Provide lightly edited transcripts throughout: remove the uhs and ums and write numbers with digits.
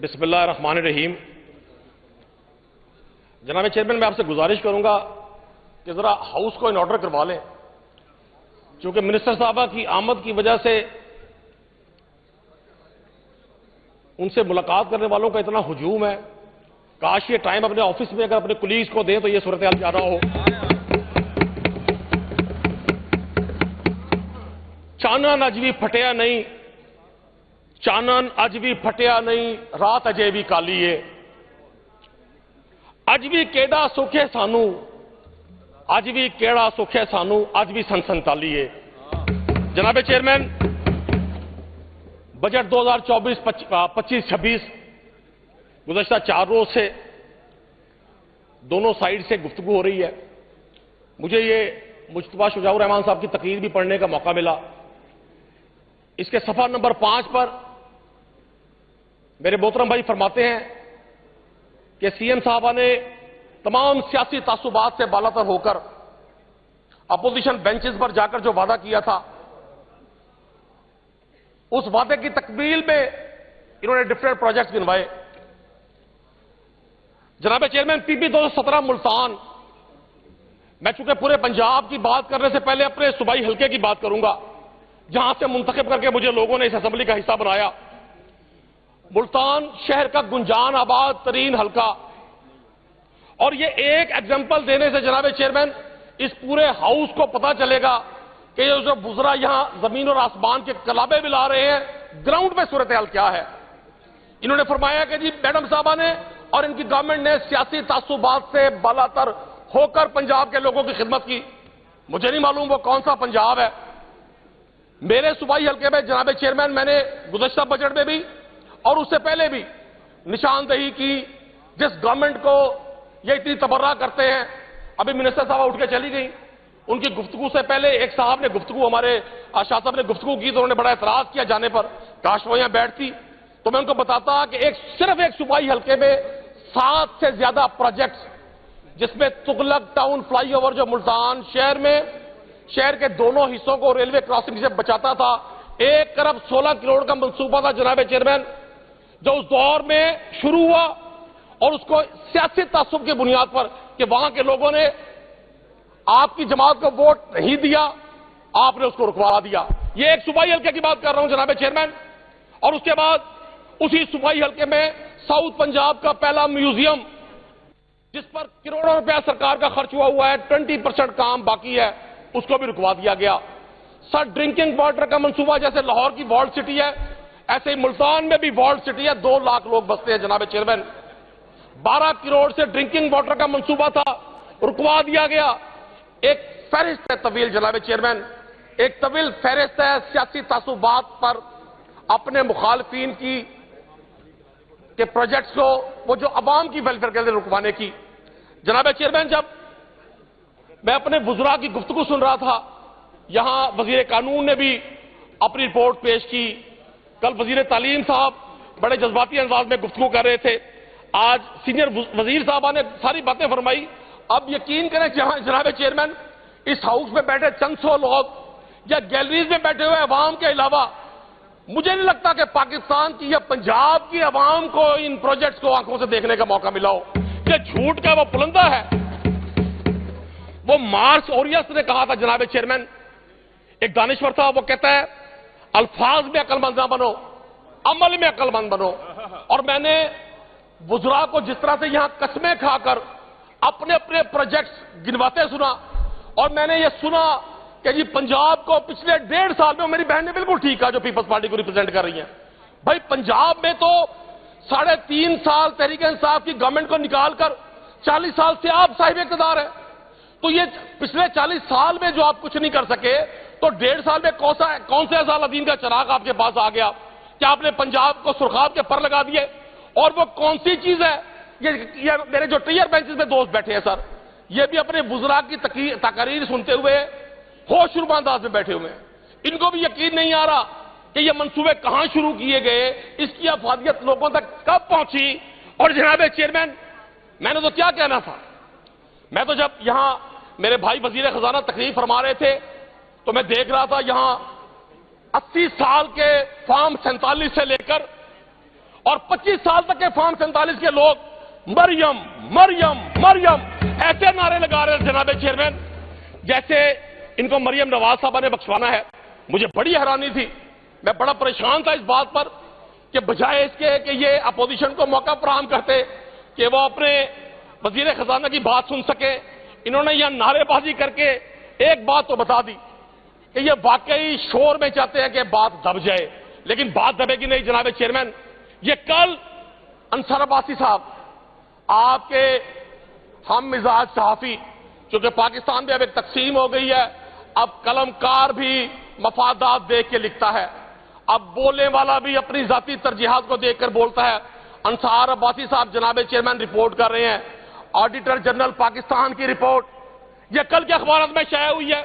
بسم اللہ الرحمن الرحیم۔ جناب چیئرمین، میں آپ سے گزارش کروں گا کہ ذرا ہاؤس کو ان آرڈر کروا لیں، چونکہ منسٹر صاحبہ کی آمد کی وجہ سے ان سے ملاقات کرنے والوں کا اتنا ہجوم ہے۔ کاش یہ ٹائم اپنے آفس میں اگر اپنے کولیگز کو دیں تو یہ صورتحال زیادہ ہو۔ چانن اج بھی پھٹیا نہیں، چانن اج بھی پھٹیا نہیں، رات اجے بھی کالی ہے۔ اج بھی کیڑا سکھ ہے سانو، اج بھی کیڑا سکھ ہے سانو، اج بھی سن تالی ہے۔ جناب چیئرمین، بجٹ 2024-25-26 گزشتہ 4 روز سے دونوں سائیڈ سے گفتگو ہو رہی ہے۔ مجھے یہ مجتبیٰ شجاع الرحمان صاحب کی تقریر بھی پڑھنے کا موقع ملا۔ اس کے صفحہ نمبر 5 پر میرے محترم بھائی فرماتے ہیں کہ سی ایم صاحبہ نے تمام سیاسی تعصبات سے بالاتر ہو کر اپوزیشن بینچز پر جا کر جو وعدہ کیا تھا، اس وعدے کی تکمیل میں انہوں نے ڈفرینٹ پروجیکٹس گنوائے۔ جناب چیئرمین، پی پی 2017 ملتان، میں چونکہ پورے پنجاب کی بات کرنے سے پہلے اپنے صوبائی حلقے کی بات کروں گا، جہاں سے منتخب کر کے مجھے لوگوں نے اس اسمبلی کا حصہ بنایا۔ ملتان شہر کا گنجان آباد ترین حلقہ، اور یہ ایک ایگزامپل دینے سے جناب چیئرمین اس پورے ہاؤس کو پتا چلے گا کہ یہ جو وزراء یہاں زمین اور آسمان کے کلابے ملا رہے ہیں، گراؤنڈ میں صورتحال کیا ہے۔ انہوں نے فرمایا کہ جی میڈم صاحبہ نے اور ان کی گورنمنٹ نے سیاسی تعصبات سے بالاتر ہو کر پنجاب کے لوگوں کی خدمت کی۔ مجھے نہیں معلوم وہ کون سا پنجاب ہے۔ میرے صوبائی حلقے میں جناب چیئرمین میں نے گزشتہ بجٹ میں بھی اور اس سے پہلے بھی نشاندہی کی، جس گورنمنٹ کو یہ اتنی تبرہ کرتے ہیں۔ ابھی منسٹر صاحب اٹھ کے چلی گئی، ان کی گفتگو سے پہلے ایک صاحب نے گفتگو، ہمارے شاہ صاحب نے گفتگو کی تو انہوں نے بڑا اعتراض کیا جانے پر، کاش وہ یہاں بیٹھتی تو میں ان کو بتاتا کہ صرف ایک صوبائی حلقے میں 7 سے زیادہ پروجیکٹس، جس میں تغلق ٹاؤن فلائی اوور جو ملتان شہر کے دونوں حصوں کو ریلوے کراسنگ سے بچاتا تھا، 1 ارب 16 کروڑ کا منصوبہ تھا جناب چیئرمین، جو اس دور میں شروع ہوا اور اس کو سیاسی تعصب کی بنیاد پر کہ وہاں کے لوگوں نے آپ کی جماعت کو ووٹ نہیں دیا، آپ نے اس کو رکوا دیا۔ یہ ایک صوبائی حلقے کی بات کر رہا ہوں جناب چیئرمین۔ اور اس کے بعد اسی صوبائی حلقے میں ساؤتھ پنجاب کا پہلا میوزیم، جس پر کروڑوں روپیہ سرکار کا خرچ ہوا ہے، 20% کام باقی ہے، اس کو بھی رکوا دیا گیا۔ سر ڈرنکنگ واٹر کا منصوبہ، جیسے لاہور کی والڈ سٹی ہے، ایسے ہی ملتان میں بھی والڈ سٹی ہے، 2 لاکھ لوگ بستے ہیں جناب چیئرمین۔ 12 کروڑ سے ڈرنکنگ واٹر کا منصوبہ تھا، رکوا دیا گیا۔ ایک فہرست ہے طویل جناب چیئرمین، ایک طویل فہرست ہے سیاسی تعصبات پر اپنے مخالفین کی کہ پروجیکٹس کو وہ جو عوام کی ویلفیئر کے لیے رکوانے کی۔ جناب چیئرمین، جب میں اپنے وزراء کی گفتگو سن رہا تھا، یہاں وزیر قانون نے بھی اپنی رپورٹ پیش کی، کل وزیر تعلیم صاحب بڑے جذباتی انداز میں گفتگو کر رہے تھے، آج سینئر وزیر صاحبہ نے ساری باتیں فرمائی۔ اب یقین کریں جناب چیئرمین، اس ہاؤس میں بیٹھے چند سو لوگ یا گیلریز میں بیٹھے ہوئے عوام کے علاوہ مجھے نہیں لگتا کہ پاکستان کی یا پنجاب کی عوام کو ان پروجیکٹس کو آنکھوں سے دیکھنے کا موقع ملا ہو۔ یہ جھوٹ کا وہ پلندہ ہے۔ وہ مارس اوریس نے کہا تھا جناب چیئرمین، ایک دانشور تھا، وہ کہتا ہے الفاظ میں عقل مند نہ بنو، عمل میں عقل مند بنو۔ اور میں نے وزراء کو جس طرح سے یہاں قسمیں کھا کر اپنے اپنے پروجیکٹس گنواتے سنا، اور میں نے یہ سنا کہ جی پنجاب کو پچھلے 1.5 سال میں، میری بہن نے بالکل ٹھیک کہا جو پیپلز پارٹی کو ریپرزینٹ کر رہی ہیں، بھائی پنجاب میں تو 3.5 سال تحریک انصاف کی گورنمنٹ کو نکال کر 40 سال سے آپ صاحب اقتدار ہیں، تو یہ پچھلے 40 سال میں جو آپ کچھ نہیں کر سکے تو 1.5 سال میں کون سے ازال الدین کا چراغ آپ کے پاس آ گیا کہ آپ نے پنجاب کو سرخاب کے پر لگا دیے؟ اور وہ کون سی چیز ہے؟ یہ میرے جو ٹیئر بینچز میں دوست بیٹھے ہیں سر، یہ بھی اپنے وزراء کی تقاریر سنتے ہوئے ہوش ربا انداز میں بیٹھے ہوئے ہیں۔ ان کو بھی یقین نہیں آ رہا کہ یہ منصوبے کہاں شروع کیے گئے، اس کی افادیت لوگوں تک کب پہنچی۔ اور جناب چیئرمین، میں نے تو کیا کہنا تھا، میں تو جب یہاں میرے بھائی وزیر خزانہ تقریر فرما رہے تھے تو میں دیکھ رہا تھا یہاں 80 سال کے فارم 47 سے لے کر اور 25 سال تک کے فارم 47 کے لوگ مریم مریم مریم ایسے نعرے لگا رہے ہیں جناب چیئرمین جیسے ان کو مریم نواز صاحبہ نے بخشوانا ہے. مجھے بڑی حیرانی تھی, میں بڑا پریشان تھا اس بات پر کہ بجائے اس کے کہ یہ اپوزیشن کو موقع فراہم کرتے کہ وہ اپنے وزیر خزانہ کی بات سن سکے, انہوں نے یہاں نعرے بازی کر کے ایک بات تو بتا دی کہ یہ واقعی شور میں چاہتے ہیں کہ بات دب جائے, لیکن بات دبے گی نہیں جناب چیئرمین. یہ کل انصر عباسی صاحب آپ کے ہم مزاج صحافی, چونکہ پاکستان میں اب ایک تقسیم ہو گئی ہے, اب قلم کار بھی مفادات دیکھ کے لکھتا ہے, اب بولنے والا بھی اپنی ذاتی ترجیحات کو دیکھ کر بولتا ہے. انصار عباسی صاحب جناب چیئرمین رپورٹ کر رہے ہیں, آڈیٹر جنرل پاکستان کی رپورٹ, یہ کل کے اخبارات میں شائع ہوئی ہے.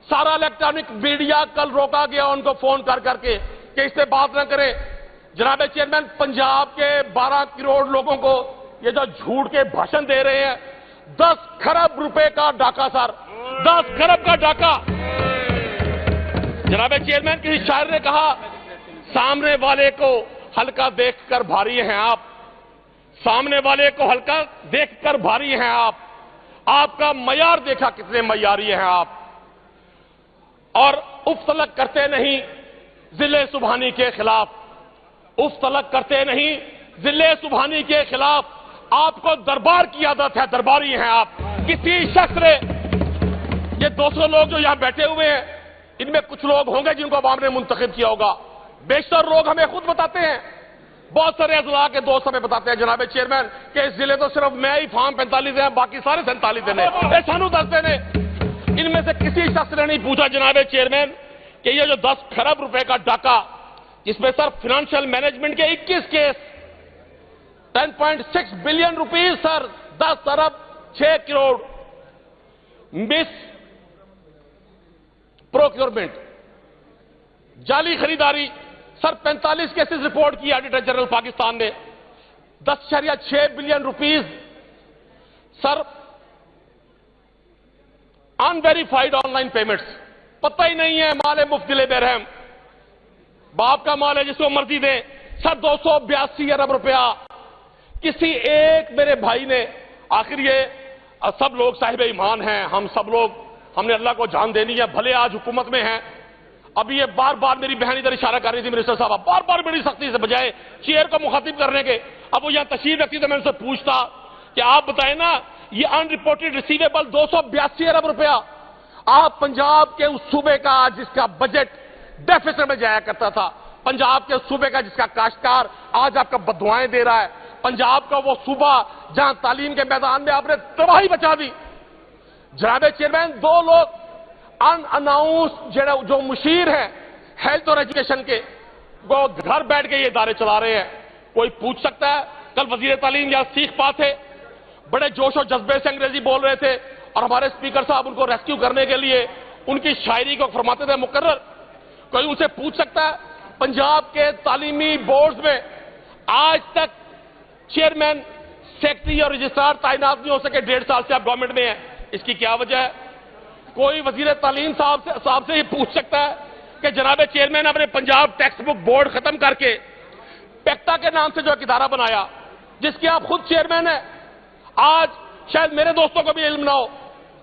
سارا الیکٹرانک میڈیا کل روکا گیا ان کو فون کر کر کے کہ اس سے بات نہ کرے. جناب چیئرمین پنجاب کے 12 کروڑ لوگوں کو یہ جو جھوٹ کے بھاشن دے رہے ہیں, 10 کھرب روپے کا ڈاکہ سر, 10 کھرب کا ڈاکہ. جناب چیئرمین کسی شاعر نے کہا سامنے والے کو ہلکا دیکھ کر بھاری ہیں آپ, سامنے والے کو ہلکا دیکھ کر بھاری ہیں آپ کا معیار دیکھا کتنے معیاری ہیں آپ, اور اف تلک کرتے نہیں ذل سبحانی کے خلاف, اف تلک کرتے نہیں ذل سبحانی کے خلاف. آپ کو دربار کی عادت ہے, درباری ہیں آپ. کسی شخص نے یہ 200 لوگ جو یہاں بیٹھے ہوئے ہیں ان میں کچھ لوگ ہوں گے جن کو عوام نے منتخب کیا ہوگا, بیشتر لوگ ہمیں خود بتاتے ہیں, بہت سارے اضلاع کے دوست ہمیں بتاتے ہیں جناب چیئرمین کہ اس ضلع تو صرف میں ہی فارم 45 ہیں, باقی سارے 47 ہیں, سانو دستے ہیں. ان میں سے کسی شخص نے نہیں پوچھا جناب چیئرمین کہ یہ جو 10 کھرب روپے کا ڈاکہ جس میں سر فنانشل مینجمنٹ کے 21 کیس, 10.6 بلین روپیز سر, 10 ارب 6 کروڑ مس پروکیورمنٹ, جعلی خریداری سر 45 کیسز رپورٹ کی آڈیٹر جنرل پاکستان نے, 10.6 billion rupees sir in verified on line payments, پتہ ہی نہیں ہے مال ہے مفت دل بے رحم, باپ کا مال ہے جس کو مرضی دیں سر. 282 ارب روپیہ کسی ایک میرے بھائی نے, آخر یہ سب لوگ صاحب ایمان ہیں, ہم سب لوگ ہم نے اللہ کو جان دینی ہے, بھلے آج حکومت میں ہیں. ابھی یہ بار بار میری بہن ادھر اشارہ کر رہی تھی منسٹر صاحب, بار بار بڑی سختی سے بجائے چیئر کو مخاطب کرنے کے, اب وہ یہاں تشریف رکھتی تو میں ان سے پوچھتا کہ آپ بتائیں نا یہ ان رپورٹڈ ریسیویبل 282 ارب روپیہ آپ پنجاب کے اس صوبے کا جس کا بجٹ ڈیفیسٹ میں جایا کرتا تھا, پنجاب کے اس صوبے کا جس کا کاشتکار آج آپ کا بددعائیں دے رہا ہے, پنجاب کا وہ صوبہ جہاں تعلیم کے میدان میں آپ نے تباہی بچا دی. جناب چیئرمین 2 لوگ ان اناؤنس جو مشیر ہیں ہیلتھ اور ایجوکیشن کے, وہ گھر بیٹھ کے یہ ادارے چلا رہے ہیں. کوئی پوچھ سکتا ہے, کل وزیر تعلیم یہاں سیکھ پا تھے, بڑے جوش و جذبے سے انگریزی بول رہے تھے اور ہمارے اسپیکر صاحب ان کو ریسکیو کرنے کے لیے ان کی شاعری کو فرماتے تھے مقرر. کوئی ان سے پوچھ سکتا ہے پنجاب کے تعلیمی بورڈز میں آج تک چیئرمین, سیکرٹری اور رجسٹرار تعینات نہیں ہو سکے, 1.5 سال سے آپ گورنمنٹ میں ہیں, اس کی کیا وجہ ہے؟ کوئی وزیر تعلیم صاحب سے یہ پوچھ سکتا ہے کہ جناب چیئرمین اپنے پنجاب ٹیکسٹ بک بورڈ ختم کر کے پیکٹا کے نام سے جو ایک ادارہ بنایا جس کے آپ خود چیئرمین ہیں, آج شاید میرے دوستوں کو بھی علم نہ ہو,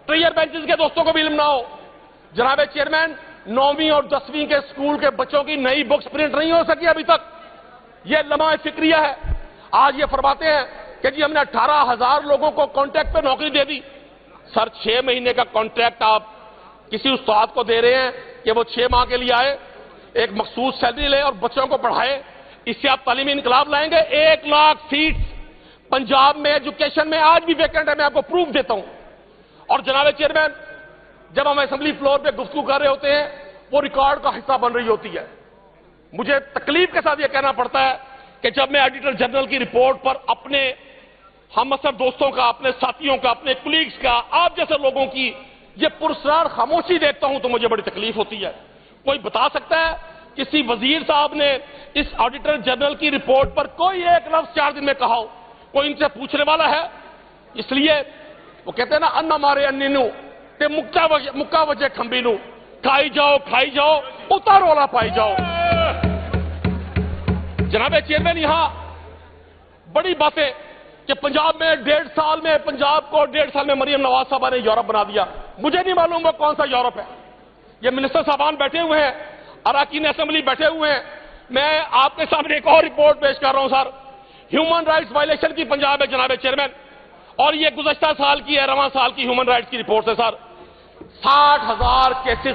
ٹریئر بینچز کے دوستوں کو بھی علم نہ ہو, جناب چیئرمین 9ویں اور 10ویں کے اسکول کے بچوں کی نئی بکس پرنٹ نہیں ہو سکی ابھی تک. یہ لمحہ فکریہ ہے. آج یہ فرماتے ہیں کہ جی ہم نے 18,000 لوگوں کو کانٹریکٹ پہ نوکری دے دی. سر 6 مہینے کا کانٹریکٹ آپ کسی استاد کو دے رہے ہیں کہ وہ 6 ماہ کے لیے آئے, ایک مخصوص سیلری لے اور بچوں کو پڑھائے, اس سے آپ تعلیمی انقلاب لائیں گے؟ 1 لاکھ سیٹس پنجاب میں ایجوکیشن میں آج بھی ویکنٹ ہے, میں آپ کو پروف دیتا ہوں. اور جناب چیئرمین جب ہم اسمبلی فلور پہ گفتگو کر رہے ہوتے ہیں وہ ریکارڈ کا حصہ بن رہی ہوتی ہے. مجھے تکلیف کے ساتھ یہ کہنا پڑتا ہے کہ جب میں آڈیٹر جنرل کی رپورٹ پر اپنے ہم اثر دوستوں کا, اپنے ساتھیوں کا, اپنے کولیگز کا, آپ جیسے لوگوں کی یہ پرسرار خاموشی دیکھتا ہوں تو مجھے بڑی تکلیف ہوتی ہے. کوئی بتا سکتا ہے کسی وزیر صاحب نے اس آڈیٹر جنرل کی رپورٹ پر کوئی ایک لفظ 4 دن میں کہا ہو؟ کوئی ان سے پوچھنے والا ہے؟ اس لیے وہ کہتے ہیں نا انا مارے انینو تے مکہ وجہ کھمبینو, کھائی جاؤ اتارو لا پائی جاؤ. جناب چیئرمین یہاں بڑی باتیں کہ پنجاب میں 1.5 سال میں پنجاب کو 1.5 سال میں مریم نواز صاحبہ نے یورپ بنا دیا. مجھے نہیں معلوم وہ کون سا یورپ ہے. یہ منسٹر صاحبان بیٹھے ہوئے ہیں, اراکین اسمبلی بیٹھے ہوئے ہیں. میں آپ کے سامنے ایک اور رپورٹ پیش کر رہا ہوں سر. ہیومن رائٹس وائلیشن کی پنجاب ہے جناب چیئرمین, اور یہ گزشتہ سال کی ہے, رواں سال کی ہیومن رائٹس کی رپورٹ ہے سر. 60,000 کیسز